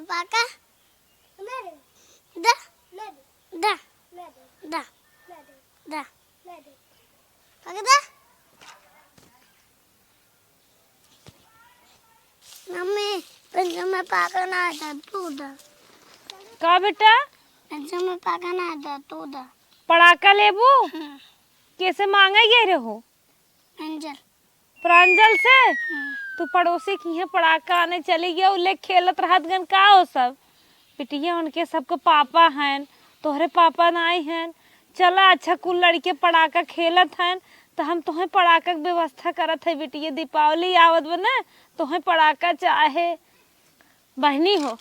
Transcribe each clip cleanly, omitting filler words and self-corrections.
पाका दा दा दा दा पाका दा मम्मी पंजा में पाका ना था तू दा का बेटा पंजा में पाका ना था तू दा पड़ाका लेबू कैसे मांगे गे रहो अंजल प्रांजल से तू पड़ोसी की है पड़ाका आने चली गया उले खेलत रहत गन का हो सब पिटिया उनके सबको पापा हैं तोहरे पापा नाई हैं चला अच्छा कुल लड़के पड़ाका खेलत हैं तो हम तुम्हें पड़ाका की व्यवस्था करत है बिटिया दीपावली आवत बने तुम्हें पड़ाका चाहे बहनी हो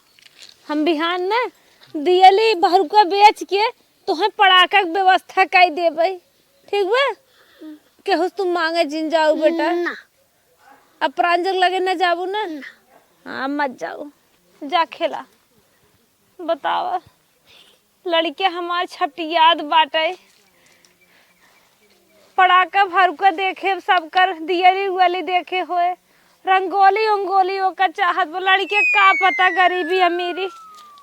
हम बिहान न दियली भरुका बेच के तुम्हें पड़ाका की व्यवस्था कर देबै ठीक बा केहू तुम मांगे जिन जाओ बेटा ना अब प्रांजल लगे न जाबू ना हाँ मत जाओ जा खेला बतावा लड़के हमार छटियाद बाटे पड़ाका भरुका देखे सब कर दियली उली देखे होए रंगोली उंगोली ओकर चाहत बा लड़के का पता गरीबी अमीरी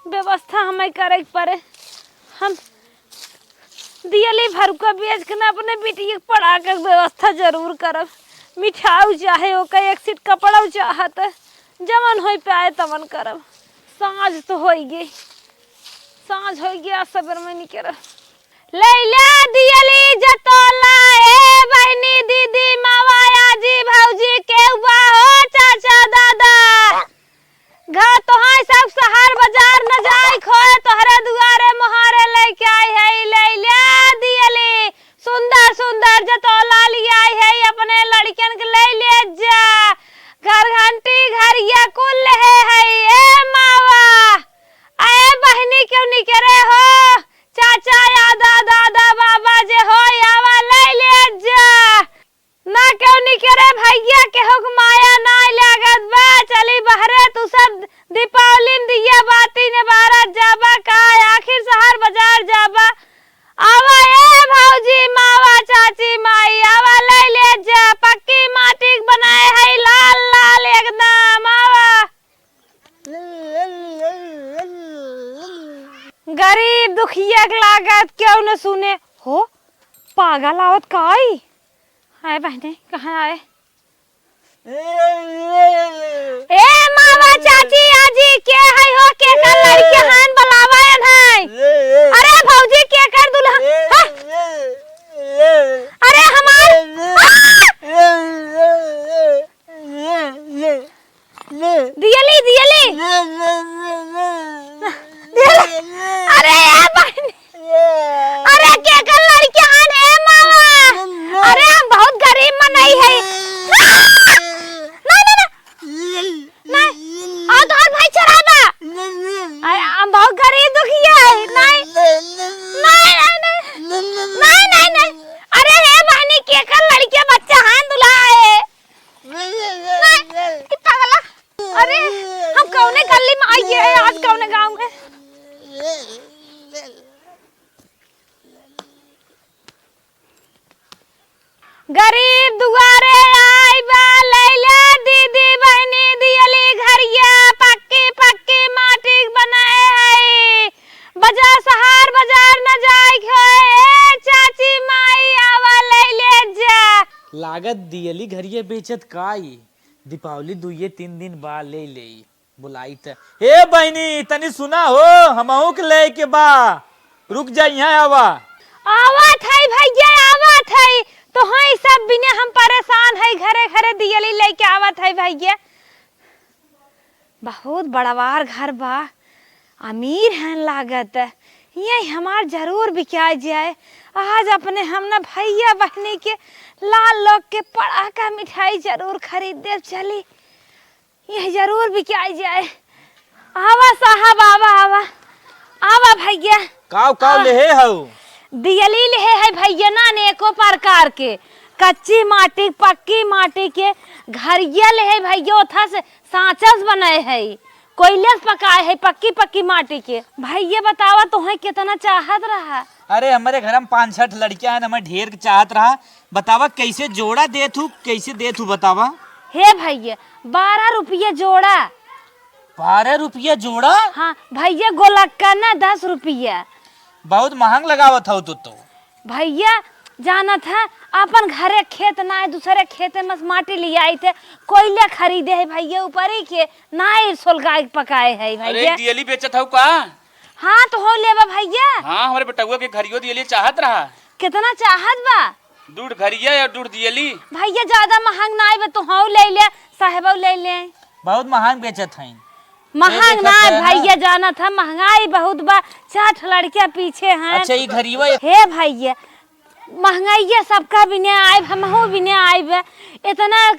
व्यवस्था हमें करे पड़े हम दियली भरुका बेच के ना अपने बेटी के पड़ाका के व्यवस्था जरूर करब मिठाई चाहे ओकर एक सीट कपड़ा चाहत जमन हो पाए तमन करब सांझ तो हो गई सांझ हो गया सबर में निकर लैला दियली जतोला ए बहनी दीदी मावा आजी भौजी के बा हो चाचा दादा घर तो हाय सब शहर बाजार न जाए खोए तोहरे दुआरे मोहरे लेके आई है लैला दियली सुंदर सुंदर जतोला लिया है अपने लड़कन के ले ले जा घर घंटी घरिया कुल है ए मावा आए बहनी क्यों निकरे हो चाचा या दादा बाबा जे हो आवा ले ले जा ना क्यों निकरे भैया के हुक माया ना लागत बा चली बहरे तू सब दीपावली में दिया बाती ने बारात जाबा का आखिर शहर बाजार जाबा आवा ए भौजी मावा चाची माई आवा ले ले जा पक्की माटी के बनाए है लाल लाल एकदम आवा गरीब दुखिया के लागत क्यों न सुने हो पागल आवत काई आए बहने कहाँ आए ए मावा चाची आजी के है हो के कर लड़के हान बुलावा है अरे भौजी के कर दुल्हा अरे हमार दियली दियली अरे अरे के कर लड़के हान है मावा अरे हम बहुत गरीब में नहीं है नहीं और तो भाई चराबा अरे हम बहुत गरीब दुखिया है नहीं अरे हे बहनी के कर लड़के बच्चा हाथ दुलाए नहीं पागला अरे हम कौने गली में आई है आज कौने गांव में गरीब दुआरे आई बा लैला दीदी बहनी दियली घरिया पक्की पक्की माटी बनाए है बाजार शहर बाजार न जाए ए चाची माई आवा ले ले जा लागत दियली घरिया बेचत काई दीपावली दुइये 3 दिन बाद ले ले बुलाई त हे बहनी तनी सुना हो हमहू के ले के बा रुक जा यहाँ आवा थे भैया आवा थे तो हाई सब बिना हम परेशान है घरे घरे दियली लेके आवत है भैया बहुत बड़वार घर बा अमीर हैं लागत ये हमार जरूर बिकाई जाए आज अपने हम ना भैया बहनी के लाल लोग के पड़ाका मिठाई जरूर खरीद दे चली ये जरूर बिकाई जाए आवा साहब आवा आवा आवा भैया काव काव ले हऊ दियली ले है भैया ना अनेको प्रकार के कच्ची माटी पक्की माटी के घरिया ले है भैया ओथा से सांचस बनाए है कोयले से पकाए है पक्की पक्की माटी के। भाई ये बतावा तुम्हें कितना चाहत रहा? अरे हमारे घर में 5-6 लड़कियां हैं, हमें ढेर चाहत रहा। बतावा कैसे जोड़ा दे तू, कैसे दे तू बतावा। हे भैया 12 रुपये जोड़ा। 12 रुपया जोड़ा? हाँ भैया गोलक्का ना 10 रुपया। बहुत महंग लगावत हो तू तो। भैया जानत है अपन घरे खेत ना है, दूसरे खेत में माटी ले आई थे, कोयले खरीदे है भैया ऊपर ही के ना सोलगाय पकाए है अरे भैया। दियली बेचत हो का? हाँ तो हो लेबा भैया। हाँ हमारे बेटुआ के घरियो दियली चाहत रहा। कितना चाहत बा? दूध घरिया या दूध दियली? भैया ज्यादा महंग ना है तो हो ले ले साहेब ले ले। बहुत महंग बेचत है। महंग ना है भैया, जाना था महंगाई बहुत बा, 4 लड़कियां पीछे हैं। अच्छा ये घरिया हे भैया महंगाई सबका भी नहीं आए, हमहू भी नहीं आए, इतना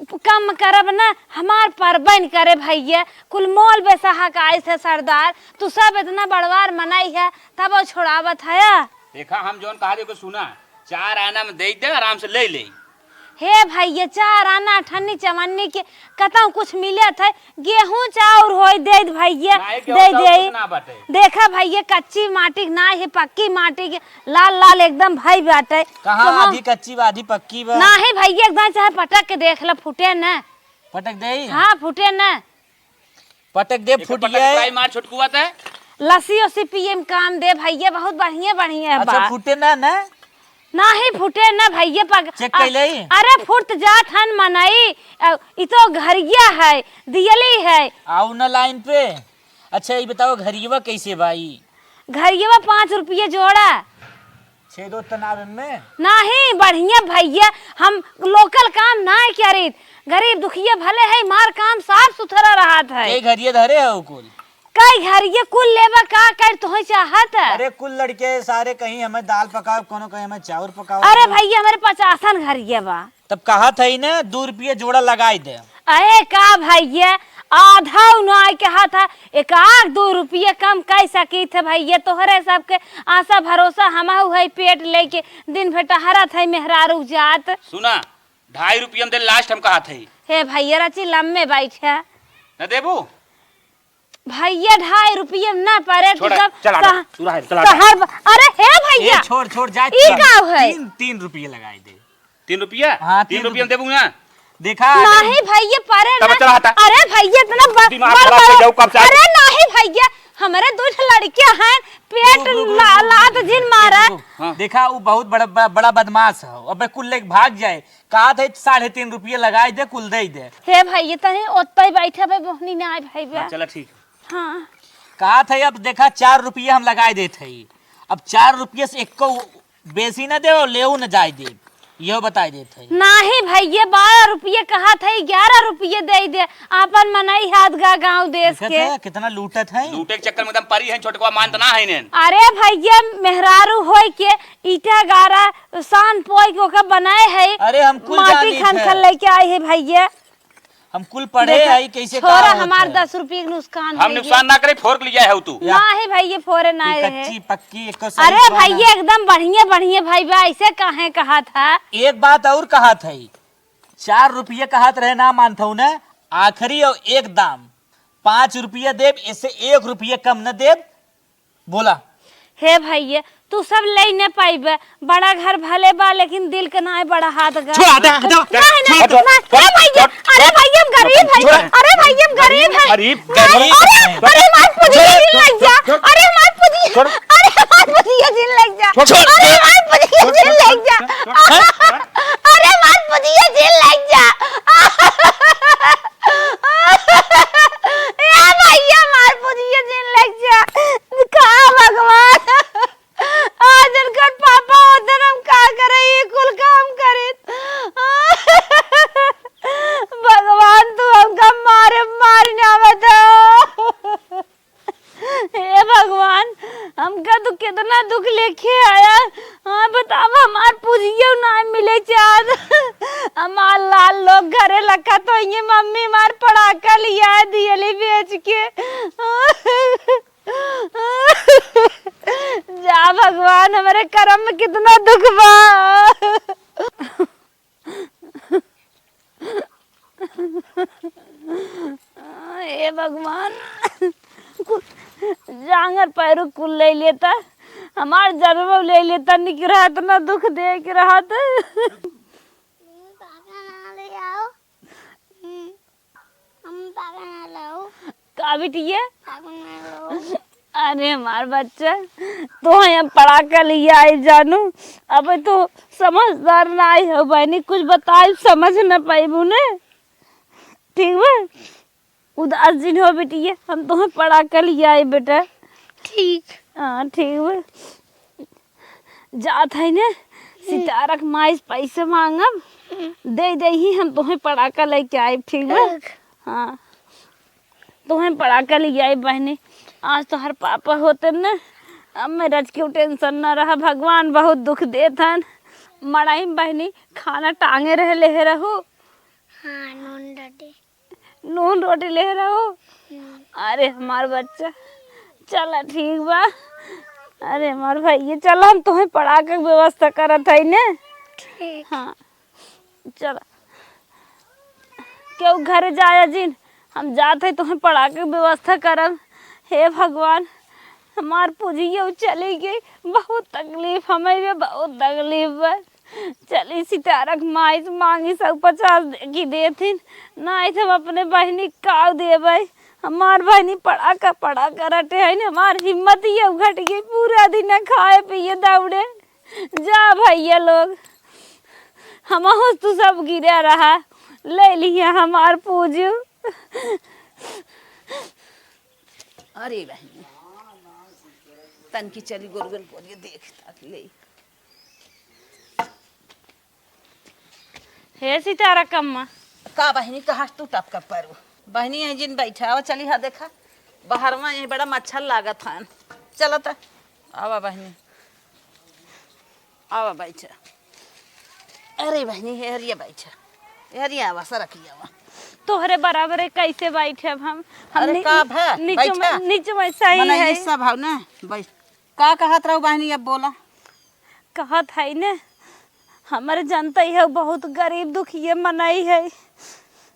कम करब ना हमार परबन करे भैया। कुल मोल बेसहा का आए थे सरदार, तू सब इतना बड़वार मनाई है तब वो छोड़ावत है। देखा हम जोन कहा देखो सुना, 4 आना में दे दे आराम से ले ले। हे भैया 4 आना ठन्नी चवन्नी के कतौ कुछ मिले थे, गेहूं चाउर होई दे भैया दे दे। देखा भैया कच्ची माटी ना है पक्की माटी के लाल लाल एकदम भाई बाटे। कहाँ आधी कच्ची बा आधी पक्की बा? ना है भैया एकदम चाहे पटक के देख ला फूटे न। पटक दे? हाँ फूटे न। पटक दे फूट गया। मार छोटकुआ था। लस्सी उसी पिए में काम दे भैया, बहुत बढ़िया बढ़िया बा। अच्छा फूटे ना ना ही फूटे न भैया पग। चेक कैले? अरे फुट जात हन मनाई, इ तो घरिया है दियली है। आओ ना लाइन पे। अच्छा ये बताओ घरिया कैसे भाई? घरिया 5 रुपये जोड़ा। 6 तनाव में नहीं बढ़िया भैया, हम लोकल काम ना करी, गरीब दुखिया भले है मार काम साफ सुथरा रहा था। ये घरिया धरे हो कुल? कई घरिया कुल लेबा का कर तो चाहत है? अरे कुल लड़के सारे कहीं हमें दाल पकाओ, कोनो कहीं हमें चावल पकाओ। अरे भैया हमारे 50 घरिया बा। तब कहा था ही ना 2 रुपये जोड़ा लगाई दे। अरे का भैया आधा उन्हें कहा था, 1-2 रुपये कम कर सकी थे भैया। तोहरे सबके आशा भरोसा हम है पेट लेके दिन भर टहरा था मेहरारू जात। सुना 2.5 रुपये में दे लास्ट हम कहा थे। हे भैया रची लम्बे बैठे न देबू भैया 2.5 रुपये न पड़े तो सब चला अरे हे भैया छोड़ जाए। ई का है? 3 रुपये लगाई दे। 3 रुपया? हाँ, 3 रुपये में देबू ना? देखा नहीं भैया परे तब चला हटा। अरे भैया इतना दिमाग खराब कर जाऊ कब से। अरे नहीं भैया हमारे 2 लड़कियां हैं, पेट लात जिन मारा। हाँ। देखा वो बहुत बड़ा बदमाश है, अब कुल लेके भाग जाए। कहा था 3.5 रुपये लगाई दे कुल दे दे। हे भैया तनी ओतई बैठे भाई बहनी ना आए भैया। चला ठीक। हाँ कहा था अब देखा 4 रुपये हम लगाए देते। अब 4 रुपये से 1 को बेसी न दे और ले न जाए दे, यो बताई देते। नहीं भैया 12 रुपये कहा था, 11 रुपये दे दे। आपन मनाई हाथ गाँव देश के कितना लूटत है। लूटे के चक्कर में एकदम परी है, छोटकुआ मानत ना है इन्हें। अरे भैया मेहरारू होय के ईटा गारा सान पोई के ओका बनाए है। अरे हम कुल माटी खन खन लेके आए है भैया। हम कुल पढ़े है कैसे छोरा हमार 10 रुपये के नुकसान। हम नुकसान ना करे, फोर्क लिया है तू। ना है भैया फोरे ना है। कच्ची पक्की अरे भैया एकदम बढ़िया बढ़िया भैया ऐसे काहे कहा था? एक बात और कहा था, 4 रुपये कहा रहे ना मानता हूँ ना, आखिरी और एक दाम 5 रुपये देव, इससे 1 रुपये कम न देव। बोला हे भैया तू सब ले न पाइबे, बड़ा घर भले बा लेकिन दिल के ना है बड़ा हाथ गा। अरे भैया हम गरीब है। अरे भैया हम गरीब है। अरे हमार पुदिया दिन लग जा। अरे हमार पुदिया दिन लग जा। अरे हमार पुदिया दिन लग जा। अरे हमार पुदिया दिन लग जा। या भैया हमार पुदिया दिन लग जा। कहाँ भगवान आज इनका पापा उधर हम का करे, ये कुल काम करे। भगवान तू हमका मारना बता। हे भगवान हमका तू कितना दुख लेके आया। हाँ बतावा हमार पूजियो ना मिले चाँद। हमार लाल लोग घरे लखा तो ये मम्मी मार पड़ाका लिया दियली बेच के। जा भगवान हमारे कर्म में कितना दुख बा। हे भगवान जांगर पैरू कुल ले लेता हमार जन्म ले लेता निक रहा ना दुख दे के रहा पाका ना ले आओ हम पाका ना लाओ का बिटिया पाका ना लाओ अरे हमार बच्चा तो यहाँ पढ़ा कर लिया आई जानू अब तो समझदार ना आई हो बहनी कुछ बताई समझ न पाई मुने ठीक है उदास दिन हो बेटिया हम तुम्हें पढ़ा कर लिया आई बेटा ठीक हाँ ठीक है जात है ने सितारक माइस पैसे मांगब दे दे ही हम तुम्हें पढ़ा कर लेके आए ठीक है हाँ तुम्हें पढ़ा कर ले आई बहनी आज तो हर पापा होते न अब मेरा क्यों टेंशन न रहा भगवान बहुत दुख देथन मड़ाई बहनी खाना टांगे रह ले रहो हाँ नून रोटी ले रहो अरे हमार बच्चा चला ठीक बा अरे हमार भैया चलो हम तुम्हें पढ़ा कर व्यवस्था करत है ने ठीक हाँ चलो क्यों घर जाया जिन हम जाते तुम्हें पढ़ा के व्यवस्था करब हे भगवान हमार पूजियो चली गई बहुत तकलीफ हमें भी बहुत तकलीफ है चली सितारक माई से मांगी सब 50 की देथिन ना आई हम अपने बहनी का देबै हमार बहनी पढ़ा कर हटे है ना हमार हिम्मत ही घट गई पूरा दिन खाए पिए दौड़े जा भैया लोग हम तू सब गिरा रहा ले लिया हमार पूजू अरे बहनी तन की चली गोरगन पोरिए देख ताक ले हे सितारा कम्मा का बहनी कहाँ तू टप कर परू बहनी है जिन बैठा आवा चली हा देखा बाहर में ये बड़ा मच्छर लागत है चलो तो आवा बहनी आवा बैठा अरे बहनी है हरिया बैठा हरिया आवा सरकी आवा तोहरे बराबर है कैसे बैठे अब हम अरे का भा नीचे में सही मना है हिस्सा भाव ना बैठ का कहत रहू बहनी अब बोला कहत है ने हमारे जनता है बहुत गरीब दुखिए मनाई है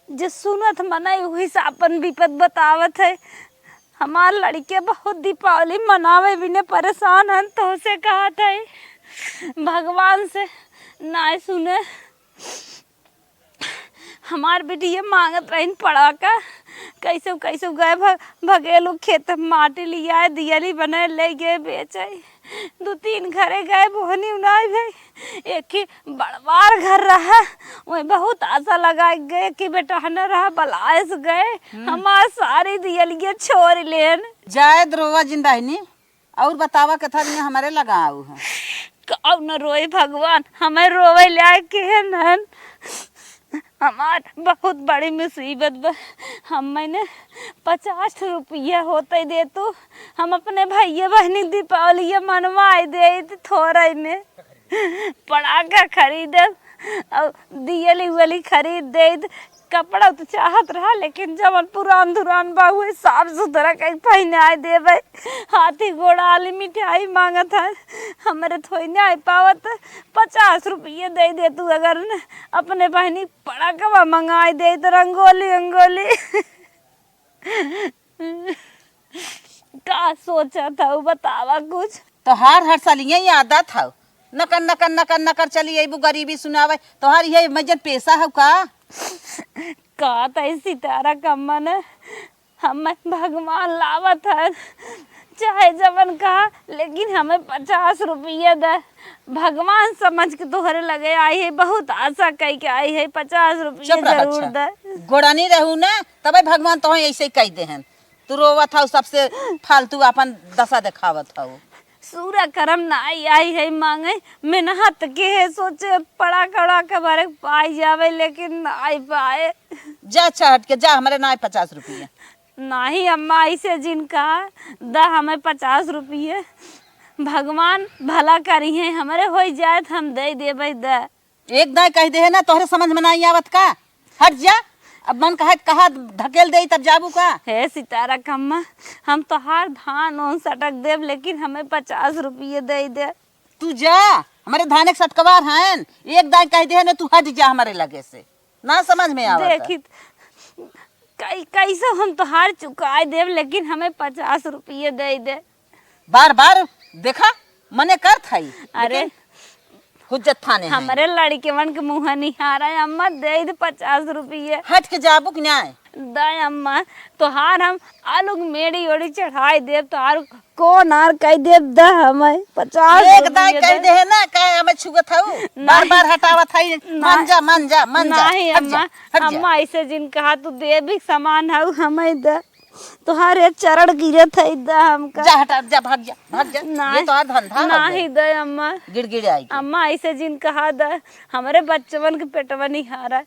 जो सुनत मनाई वही से अपन विपद बतावत है हमार लड़के बहुत दीपावली मनावे बिना परेशान हन तो से कहत है भगवान से ना सुने हमार बेटी ये मांगत रहीन पड़ा का कैसे कैसे गए भगेलू खेत माटी लिया दियली बने ले गए बेचे 2-3 घरे गए बोहनी उनाई भाई एक ही बड़वार घर रहा वही बहुत आशा लगाए गए कि बेटा न रहा बलायस गए हमार सारी दियलिए छोड़ लेन जाए द्रोवा जिंदा है नी और बतावा कथा भी हमारे लगाऊ है कौ न रोए भगवान हमें रोवे ले के नन हमार बहुत बड़ी मुसीबत बा हम मैंने 50 रुपया होते दे तो हम अपने भैया बहनी दीपावली मनवाई दे थोड़े में पटाखा खरीदब और दियली उली खरीद दे कपड़ा तो चाहत रहा लेकिन जब पुरान दुरान बाबू साफ सुथरा कहीं पहनाए देवे हाथी घोड़ा वाली मिठाई मांगत है हमारे थोड़ी नहीं आ पावत 50 रुपये दे तू अगर न अपने बहनी पड़ा कवा मंगाई दे तो रंगोली अंगोली का सोचा था वो बतावा कुछ तो हर साल यही आदत है नकर नकर नकर नकर चली अबू गरीबी सुनावे तोहार ये मजन पैसा है का का तई सितारा कम्मन हम भगवान लावत है चाहे जवन कहा लेकिन हमें 50 रुपये दे भगवान समझ के तोहरे लगे आई है बहुत आशा कह के आई है 50 रुपये जरूर दे गोड़ा नहीं रहू ना तबे भगवान तो ऐसे ही कह दे हैं तू रोवत हो सबसे फालतू अपन दशा दिखावत हो सूरा करम ना आई है मांगे मेहनत के है सोचे पड़ा कड़ा के बारे पाई जावे लेकिन ना आई पाए जा चढ़ के जा हमारे ना 50 रुपये नहीं अम्मा ऐसे जिनका दा हमें 50 रुपये भगवान भला करी है हमारे हो जाए तो हम दे देवे दा एक दाई कह दे है ना तोहरे समझ में नहीं आवत का हट जा अब मन कहा धकेल दे तब जाबू का हे सितारा कम्मा हम तो हर धान उन सटक देव लेकिन हमें 50 रुपये दे दे तू जा हमारे धाने के सटकवार हैं एक दाई कह दे है ना तू हट जा हमारे लगे से ना समझ में आवत देखी कैसे हम तो हार चुका देव, लेकिन हमें 50 रुपये दे दे। बार बार देखा मने कर थाई। अरे हुज्जत थाने हैं। हमारे लड़के मन के मुँह नहीं आ रहा है, अम्मा दे दे 50 रुपये। हट के जाबू कि ना दाय अम्मा तोहार हम आलू के मेड़ी ओड़ी चढ़ाई देव, तोहार कौन आर कह देव द हमें 50 एक दाई कह दे है ना काय हमें छुगत हऊ बार बार हटावत हई। मान जा नहीं अम्मा, अम्मा ऐसे जिन कहा तू दे भी सामान हऊ हमें द, तोहारे चरण गिरे थे द हमका। जा हटा जा भाग जा ये तो आ धंधा नहीं द अम्मा, गिड़ आई। अम्मा ऐसे जिन कहा द हमारे बच्चवन के पेटवा नहीं हारा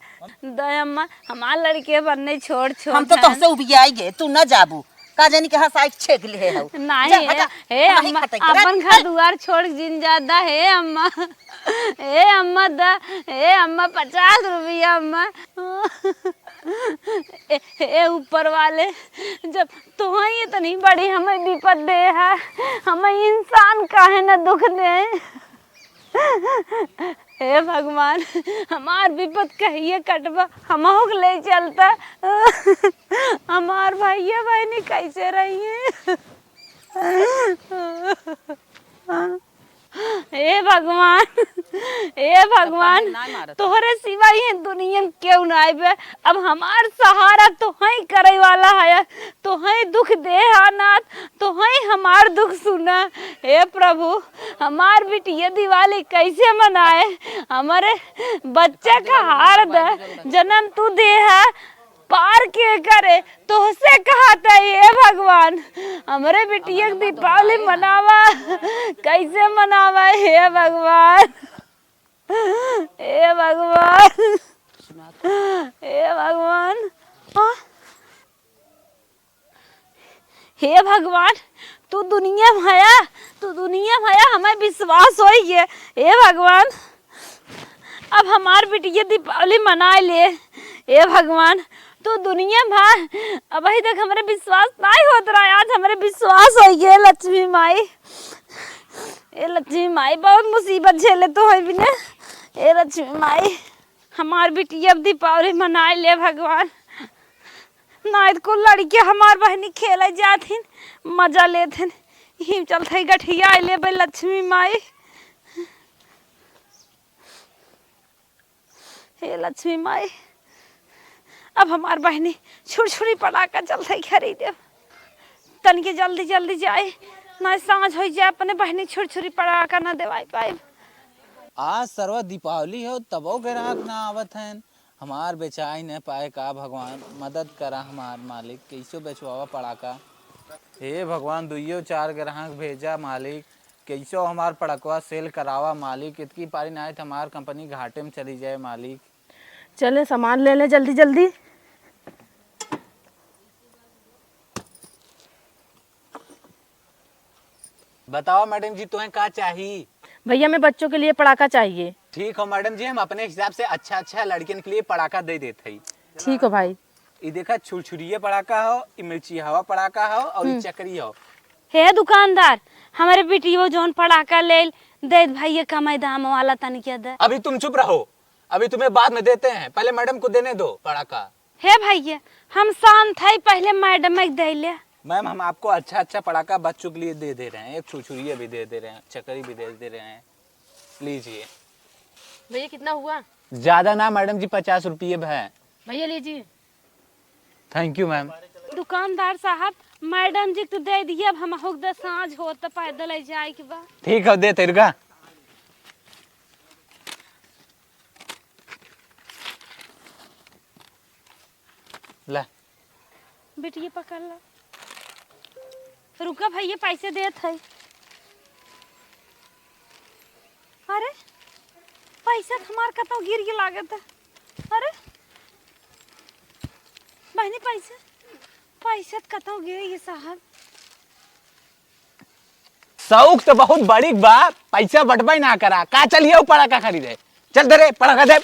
द अम्मा, हमार लड़के बनने छोड़ हम तो तुमसे उबियाई गए तू न जाबू का जानी के हसाई छेक ले है। नहीं हे अम्मा, अपन घर दुआर छोड़ जिन जादा है अम्मा। हे अम्मा दा, हे अम्मा 50 रुपया अम्मा। ए ऊपर वाले जब तुम्हें इतनी बड़ी हमें विपद दे है, हमें इंसान काहे न दुख दे। हे भगवान हमार विपद कहिए कटवा, हमहू के ले चलता। हमार भैया बहनी कैसे रहिए। हे भगवान, हे भगवान तोहरे सिवा ये दुनिया में क्यों ना आइबे। अब हमार सहारा तोहई करे वाला है, तोहई दुख दे अनाथ, तोहई हमार दुख सुना। हे प्रभु हमार बिटिया दिवाली कैसे मनाए, हमारे बच्चे का हार दे, जन्म तू दे है पार के करे तोहसे कहता ये भगवान। हमारे बिटिया की दीपावली मनावा कैसे मनावा हे भगवान, हे भगवान, हे भगवान, हे भगवान तू दुनिया में आया, तू दुनिया में आया, हमें विश्वास हो गया। हे भगवान अब हमार बिटिया दीपावली मना ले। हे भगवान तो दुनिया में अब अभी तक हमारे विश्वास नहीं होता रहा, आज हमारे विश्वास हो गया। लक्ष्मी माई, ए लक्ष्मी माई बहुत मुसीबत झेले तो है बिना। ए लक्ष्मी माई हमार बिटिया अब दीपावली मनाए ले भगवान। नाइत को लड़के हमार बहनी खेले जाथिन मजा लेथिन, ही चलते गठिया ले भाई लक्ष्मी माई। हे लक्ष्मी माई अब हमार बहनी छुरछुरी पटाखा चलते खरीदे, तनिके जल्दी जल्दी जाए ना सांझ हो जाए, अपने बहनी छुरछुरी पटाखा ना देवाई पाए। आज सर्व दीपावली हो तबो ग्राहक ना आवत हैं, हमार बेचाई न पाए का भगवान मदद करा हमार मालिक, कैसो बेचवावा पड़ाका। हे भगवान दुइयो 4 ग्राहक भेजा मालिक, कैसो हमार पड़कवा सेल करावा मालिक, इतकी पारी ना आए हमार कंपनी घाटे में चली जाए मालिक। चले सामान ले ले जल्दी जल्दी। बताओ मैडम जी तुम्हें क्या चाहिए? भैया मैं बच्चों के लिए पटाखा चाहिए। ठीक हो मैडम जी, हम अपने हिसाब से अच्छा अच्छा लड़कियन के लिए पटाखा दे देते हैं। ठीक हो भाई। ये देखा छुरछुरिये पटाखा हो, ये मिर्ची हवा पटाखा हो और ये चक्री हो। हे दुकानदार हमारे बेटी वो जोन पटाखा ले दे भैया कमाई दाम वाला तनिके दे। अभी तुम चुप रहो, अभी तुम्हें बाद में देते हैं, पहले मैडम को देने दो पटाखा। हे भैया हम शांत है, पहले मैडम एक दे ले। मैम हम आपको अच्छा अच्छा पटाखा बच्चों के लिए दे रहे हैं, एक छुरछुरिया भी दे रहे हैं, चक्री भी दे रहे हैं, लीजिए। भैया कितना हुआ? ज्यादा ना मैडम जी 50 रुपये है। भैया लीजिए। Thank you ma'am. दुकानदार साहब मैडम जी तो दे दिए, अब हम होक दे सांझ हो तो पैदल जाए के बा। ठीक है दे तेरे का। ला बेटिए पकड़ ला, रुका भैया पैसे देत है। अरे पैसा हमार कतौ गिर के लागत है। अरे बहनी पैसा कतौ गिर ये साहब। शौक तो बहुत बड़ी बात, पैसा बटवाई ना करा का चलिए पटाखा खरीदे। चल दे रे पटाखा दे।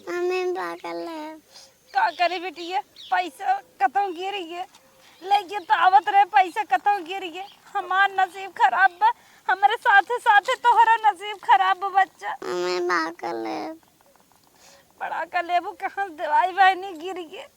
हमें पागल है। का करे बेटिया पैसा कतौ गिर गए, लेके तो आवत रहे पैसा कतौ गिर गए। हमार नसीब खराब बा, हमारे साथे साथे तोहरा नसीब खराब बा बच्चा। हमें पागल है। पटाखा लेबू कहाँ से दवाई बहनी गिर गए।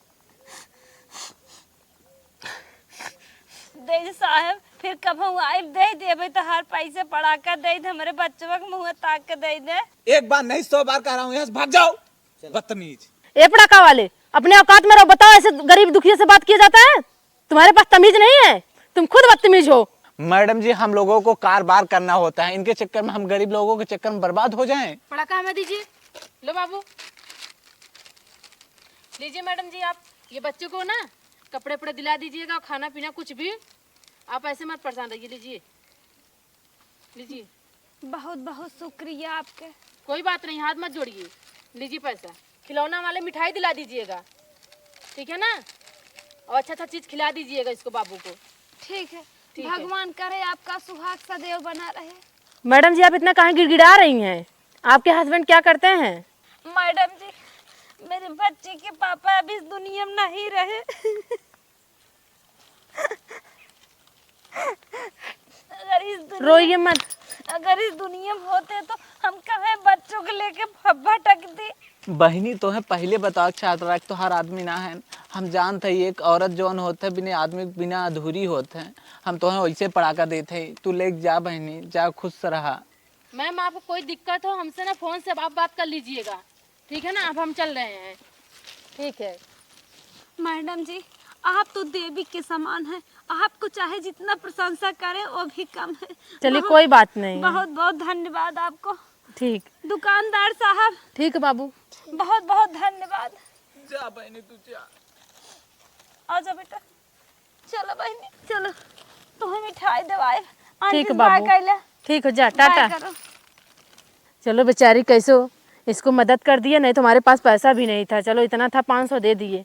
दे साहब, फिर कभू आइब दे देबे तो हर पैसे पड़ाका दे दे, हमारे बच्चों के मुंह ताक के दे दे। एक बार नहीं 100 बार कह रहा हूँ, यहाँ से भाग जाओ बदतमीज। ए पड़ाका वाले, अपने औकात में रहो। बताओ, ऐसे गरीब दुखिया से बात किया जाता है? तुम्हारे पास तमीज नहीं है, तुम खुद बदतमीज हो। मैडम जी, हम लोगों को कारोबार करना होता है, इनके चक्कर में हम गरीब लोगों के चक्कर में बर्बाद हो जाएं। पड़ाका हमें दीजिए। लो बाबू, लीजिए मैडम जी। आप ये बच्चों को ना कपड़े वपड़े दिला दीजिएगा, और खाना पीना कुछ भी। आप ऐसे मत परेशान रहिए। लीजिए लीजिए। बहुत बहुत शुक्रिया आपके। कोई बात नहीं, हाथ मत जोड़िए। लीजिए पैसा। खिलौना वाले मिठाई दिला दीजिएगा, ठीक है ना? और अच्छा अच्छा चीज खिला दीजिएगा इसको, बाबू को। ठीक है, ठीक है। भगवान करे आपका सुहाग सदैव बना रहे। मैडम जी, आप इतना कहाँ गिड़गिड़ा रही हैं? आपके हस्बैंड क्या करते हैं? मैडम जी, मेरे बच्चे के पापा अभी इस दुनिया में नहीं रहे। रोइए मत। अगर इस दुनिया में होते तो हम कहे बच्चों को लेके भटकते। बहनी तो है, पहले बताओ छात्रा तो हर आदमी ना है। हम जानते हैं एक औरत जौन होते है बिना आदमी बिना अधूरी होते हैं। हम तो वैसे पढ़ाका देते हैं। तू ले जा बहनी, जा, खुश से रहा। मैम, आपको कोई दिक्कत हो हमसे ना फोन से आप बात कर लीजिएगा, ठीक है ना? अब हम चल रहे हैं। ठीक है मैडम जी, आप तो देवी के समान हैं। आपको चाहे जितना प्रशंसा करें वो भी कम है। चलिए, कोई बात नहीं। बहुत बहुत धन्यवाद आपको ठीक, दुकानदार साहब। ठीक है बाबू। बहुत बहुत धन्यवाद। जा बहनी, तू जा। आजा बेटा, चलो बहनी चलो, तुम्हें मिठाई दवाई। ठीक है बाबू, ठीक हो, जा, टाटा। चलो बेचारी, कैसे हो, इसको मदद कर दिया। नहीं तो हमारे पास पैसा भी नहीं था। चलो, इतना था 500 दे दिए।